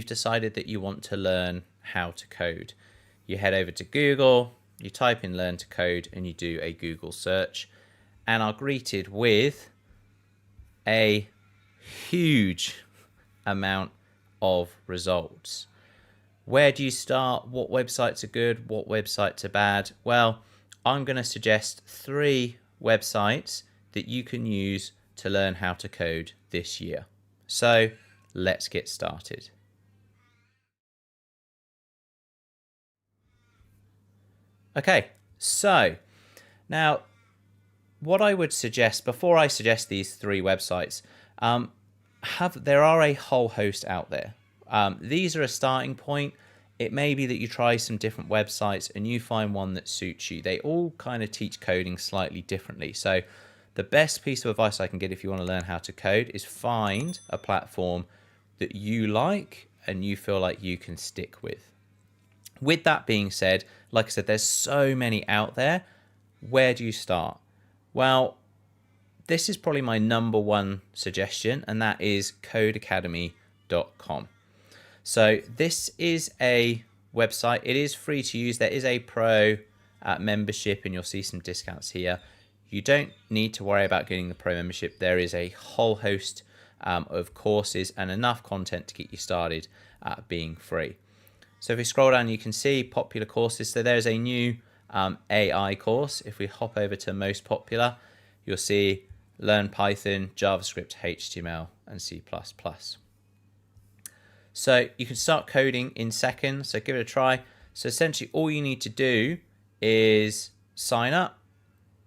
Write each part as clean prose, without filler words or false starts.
you've decided that you want to learn how to code. You head over to Google, you type in learn to code, and you do a Google search, and are greeted with a huge amount of results. Where do you start? What websites are good? What websites are bad? Well, I'm going to suggest 3 websites that you can use to learn how to code this year. So let's get started. Okay, so now what I would suggest before I suggest these 3 websites, there are a whole host out there. These are a starting point. It may be that you try some different websites and you find one that suits you. They all kind of teach coding slightly differently. So the best piece of advice I can get if you want to learn how to code is find a platform that you like and you feel like you can stick with. With that being said, like I said, there's so many out there. Where do you start? Well, this is probably my number 1 suggestion, and that is codeacademy.com. So this is a website. It is free to use. There is a pro membership, and you'll see some discounts here. You don't need to worry about getting the pro membership. There is a whole host of courses and enough content to get you started being free. So if we scroll down, you can see popular courses. So there's a new AI course. If we hop over to most popular, you'll see Learn Python, JavaScript, HTML, and C++. So you can start coding in seconds. So give it a try. So essentially all you need to do is sign up,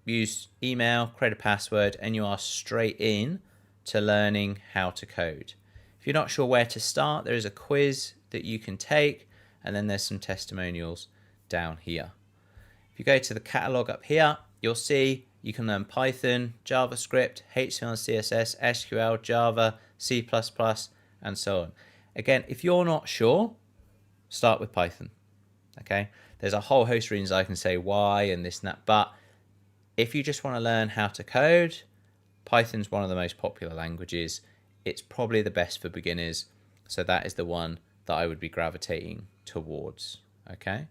use email, create a password, and you are straight in to learning how to code. If you're not sure where to start, there is a quiz that you can take, and then there's some testimonials down here. If you go to the catalog up here, you'll see you can learn Python, JavaScript, HTML, CSS, SQL, Java, C++, and so on. Again, if you're not sure, start with Python. Okay, there's a whole host of reasons I can say why and this and that, but if you just want to learn how to code, Python's one of the most popular languages. It's probably the best for beginners, so that is the one that I would be gravitating towards. Okay,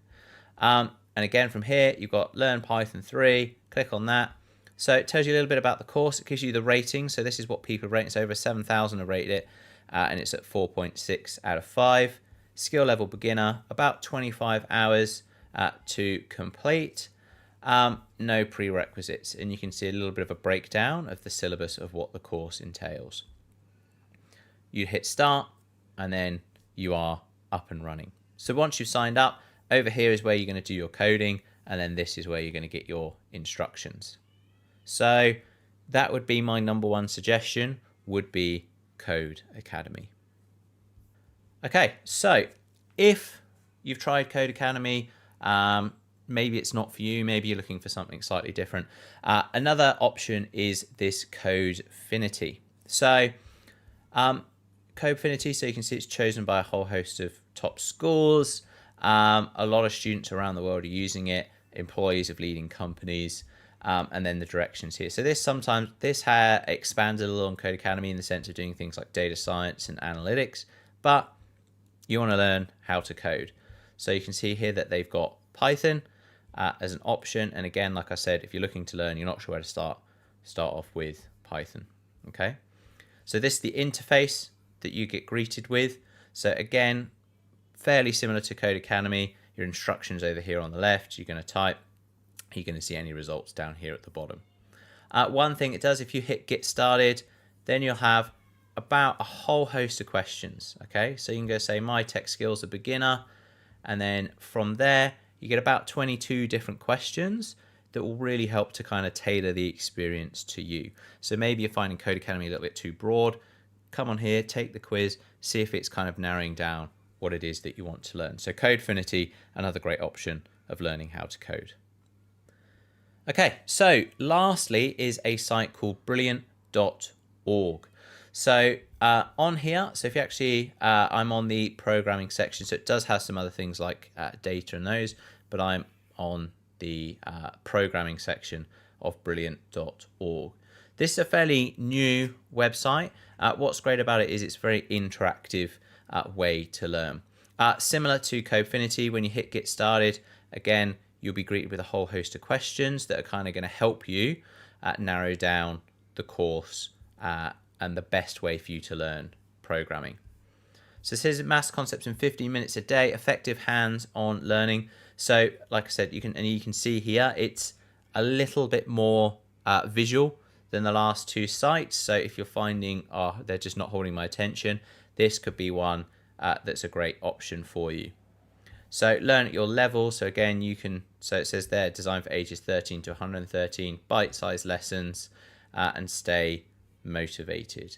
and again from here you've got Learn Python 3. Click on that. So it tells you a little bit about the course. It gives you the rating. So this is what people rate. It's over 7,000 have rated it, and it's at 4.6 out of 5. Skill level beginner, about 25 hours to complete. No prerequisites, and you can see a little bit of a breakdown of the syllabus of what the course entails. You hit start, and then you are up and running. So once you've signed up, over here is where you're going to do your coding, and then this is where you're going to get your instructions. So that would be my number 1 suggestion, would be Code Academy. Okay, so if you've tried Code Academy, maybe it's not for you, maybe you're looking for something slightly different. Another option is this Codefinity. So Codefinity, so you can see it's chosen by a whole host of top schools. A lot of students around the world are using it, employees of leading companies, and then the directions here. So this expanded a little on Code Academy in the sense of doing things like data science and analytics, but you want to learn how to code. So you can see here that they've got Python as an option. And again, like I said, if you're looking to learn, you're not sure where to start off with Python. Okay. So this is the interface that you get greeted with. So again, fairly similar to Code Academy. Your instructions over here on the left, you're going to type, you're going to see any results down here at the bottom. One thing it does, if you hit get started, then you'll have about a whole host of questions. Okay, so you can go say my tech skills are beginner, and then from there you get about 22 different questions that will really help to kind of tailor the experience to you. So maybe you're finding Code Academy a little bit too broad. Come on here, take the quiz, see if it's kind of narrowing down what it is that you want to learn. So Codefinity, another great option of learning how to code. Okay, so lastly is a site called brilliant.org. So on here, so if you actually, I'm on the programming section, so it does have some other things like data and those, but I'm on the programming section of brilliant.org. This is a fairly new website. What's great about it is it's very interactive. way to learn. Similar to Codefinity, when you hit get started, again, you'll be greeted with a whole host of questions that are kind of going to help you narrow down the course and the best way for you to learn programming. So it says maths concepts in 15 minutes a day, effective hands-on learning. So like I said, you can see here, it's a little bit more visual than the last two sites. So if you're finding, oh, they're just not holding my attention, this could be one that's a great option for you. So learn at your level. So again, you can, so it says there, designed for ages 13 to 113, bite-sized lessons, and stay motivated.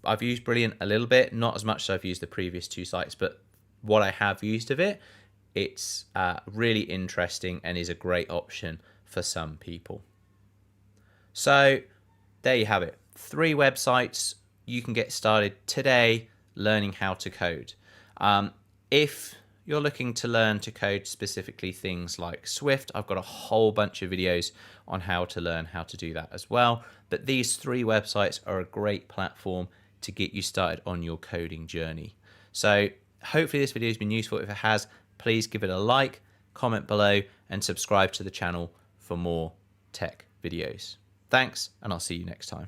I've used Brilliant a little bit, not as much as I've used the previous two sites, but what I have used of it, it's really interesting and is a great option for some people. So there you have it. 3 websites. You can get started today learning how to code. If you're looking to learn to code specifically things like Swift, I've got a whole bunch of videos on how to learn how to do that as well. But these 3 websites are a great platform to get you started on your coding journey. So hopefully this video has been useful. If it has, please give it a like, comment below, and subscribe to the channel for more tech videos. Thanks, and I'll see you next time.